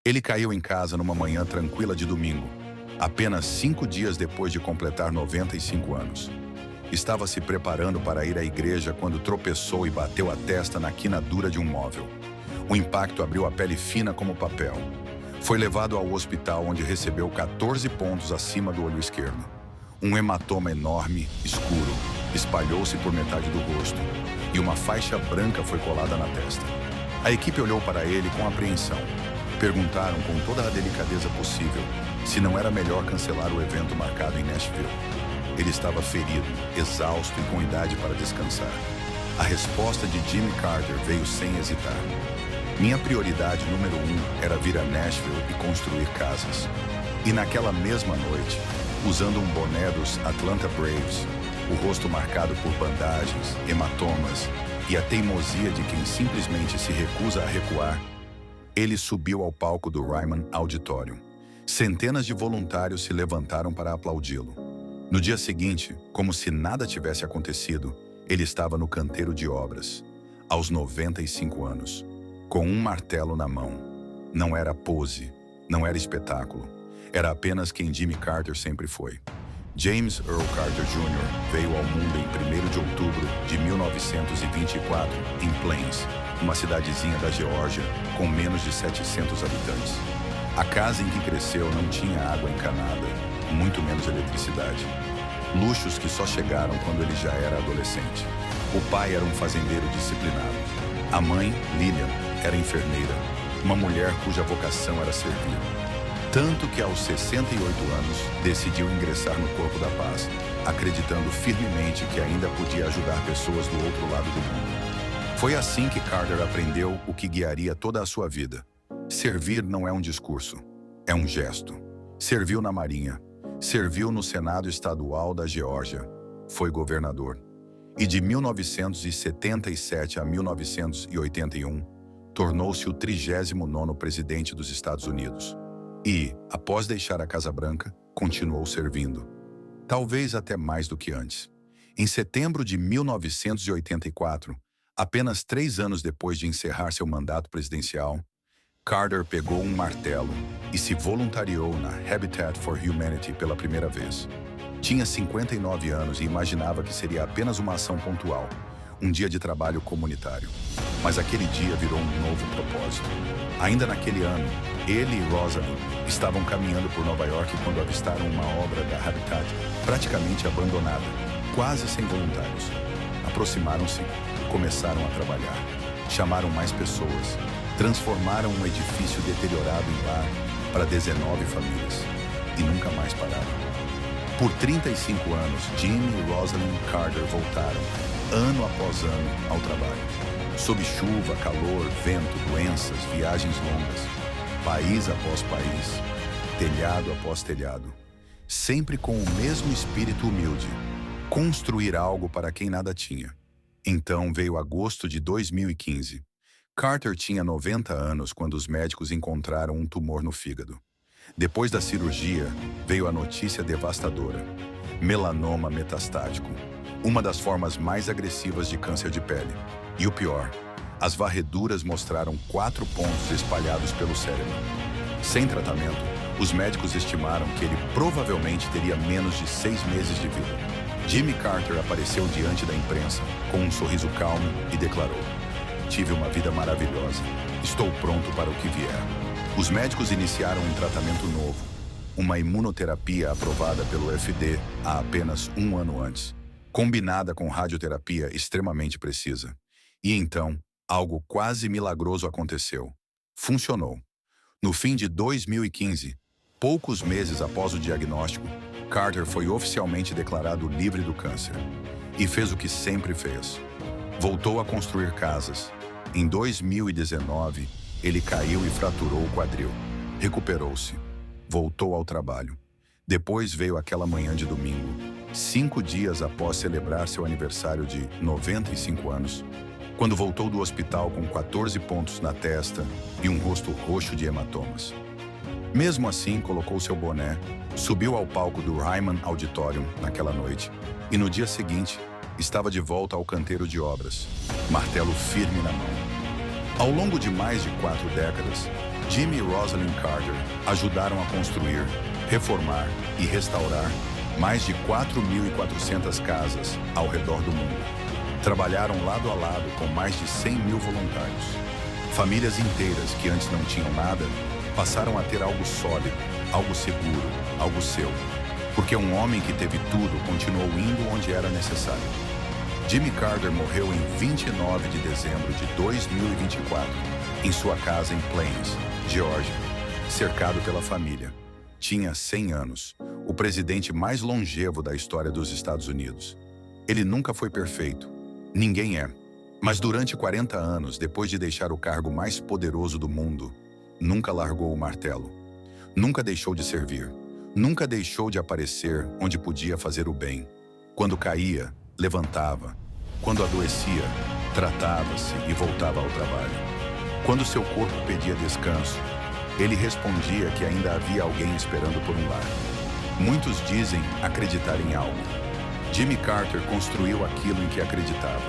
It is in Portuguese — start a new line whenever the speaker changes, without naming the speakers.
Ele caiu em casa numa manhã tranquila de domingo, apenas 5 dias depois de completar 95 anos. Estava se preparando para ir à igreja quando tropeçou e bateu a testa na quina dura de um móvel. O impacto abriu a pele fina como papel. Foi levado ao hospital, onde recebeu 14 pontos acima do olho esquerdo. Um hematoma enorme, escuro, espalhou-se por metade do rosto e uma faixa branca foi colada na testa. A equipe olhou para ele com apreensão. Perguntaram com toda a delicadeza possível se não era melhor cancelar o evento marcado em Nashville. Ele estava ferido, exausto e com idade para descansar. A resposta de Jimmy Carter veio sem hesitar. Minha prioridade número 1 era vir a Nashville e construir casas. E naquela mesma noite, usando um boné dos Atlanta Braves, o rosto marcado por bandagens, hematomas e a teimosia de quem simplesmente se recusa a recuar, ele subiu ao palco do Ryman Auditorium. Centenas de voluntários se levantaram para aplaudi-lo. No dia seguinte, como se nada tivesse acontecido, ele estava no canteiro de obras, aos 95 anos, com um martelo na mão. Não era pose, não era espetáculo, era apenas quem Jimmy Carter sempre foi. James Earl Carter Jr. veio ao mundo em 1º de outubro de 1924, em Plains, uma cidadezinha da Geórgia com menos de 700 habitantes. A casa em que cresceu não tinha água encanada, muito menos eletricidade. Luxos que só chegaram quando ele já era adolescente. O pai era um fazendeiro disciplinado. A mãe, Lillian, era enfermeira, uma mulher cuja vocação era servir. Tanto que aos 68 anos decidiu ingressar no Corpo da Paz, acreditando firmemente que ainda podia ajudar pessoas do outro lado do mundo. Foi assim que Carter aprendeu o que guiaria toda a sua vida. Servir não é um discurso, é um gesto. Serviu na Marinha, serviu no Senado Estadual da Geórgia, foi governador. E de 1977 a 1981, tornou-se o 39º presidente dos Estados Unidos. E, após deixar a Casa Branca, continuou servindo. Talvez até mais do que antes. Em setembro de 1984, apenas 3 anos depois de encerrar seu mandato presidencial, Carter pegou um martelo e se voluntariou na Habitat for Humanity pela primeira vez. Tinha 59 anos e imaginava que seria apenas uma ação pontual, um dia de trabalho comunitário. Mas aquele dia virou um novo propósito. Ainda naquele ano, ele e Rosalind estavam caminhando por Nova York quando avistaram uma obra da Habitat praticamente abandonada, quase sem voluntários. Aproximaram-se, começaram a trabalhar, chamaram mais pessoas, transformaram um edifício deteriorado em lar para 19 famílias e nunca mais pararam. Por 35 anos, Jimmy e Rosalind Carter voltaram, ano após ano, ao trabalho. Sob chuva, calor, vento, doenças, viagens longas, país após país, telhado após telhado, sempre com o mesmo espírito humilde, construir algo para quem nada tinha. Então veio agosto de 2015. Carter tinha 90 anos quando os médicos encontraram um tumor no fígado. Depois da cirurgia, veio a notícia devastadora: melanoma metastático, uma das formas mais agressivas de câncer de pele. E o pior, as varreduras mostraram 4 pontos espalhados pelo cérebro. Sem tratamento, os médicos estimaram que ele provavelmente teria menos de 6 meses de vida. Jimmy Carter apareceu diante da imprensa com um sorriso calmo e declarou: "Tive uma vida maravilhosa. Estou pronto para o que vier." Os médicos iniciaram um tratamento novo, uma imunoterapia aprovada pelo FDA há apenas 1 ano antes, combinada com radioterapia extremamente precisa. E então, algo quase milagroso aconteceu. Funcionou. No fim de 2015, poucos meses após o diagnóstico, Carter foi oficialmente declarado livre do câncer. E fez o que sempre fez. Voltou a construir casas. Em 2019, ele caiu e fraturou o quadril. Recuperou-se. Voltou ao trabalho. Depois veio aquela manhã de domingo, 5 dias após celebrar seu aniversário de 95 anos, quando voltou do hospital com 14 pontos na testa e um rosto roxo de hematomas. Mesmo assim, colocou seu boné, subiu ao palco do Ryman Auditorium naquela noite e no dia seguinte estava de volta ao canteiro de obras, martelo firme na mão. Ao longo de mais de 4 décadas, Jimmy e Rosalind Carter ajudaram a construir, reformar e restaurar mais de 4.400 casas ao redor do mundo. Trabalharam lado a lado com mais de 100 mil voluntários. Famílias inteiras que antes não tinham nada passaram a ter algo sólido, algo seguro, algo seu. Porque um homem que teve tudo continuou indo onde era necessário. Jimmy Carter morreu em 29 de dezembro de 2024, em sua casa em Plains, Geórgia, cercado pela família. Tinha 100 anos, o presidente mais longevo da história dos Estados Unidos. Ele nunca foi perfeito, ninguém é. Mas durante 40 anos, depois de deixar o cargo mais poderoso do mundo, nunca largou o martelo. Nunca deixou de servir. Nunca deixou de aparecer onde podia fazer o bem. Quando caía, levantava. Quando adoecia, tratava-se e voltava ao trabalho. Quando seu corpo pedia descanso, ele respondia que ainda havia alguém esperando por um lar. Muitos dizem acreditar em algo. Jimmy Carter construiu aquilo em que acreditava.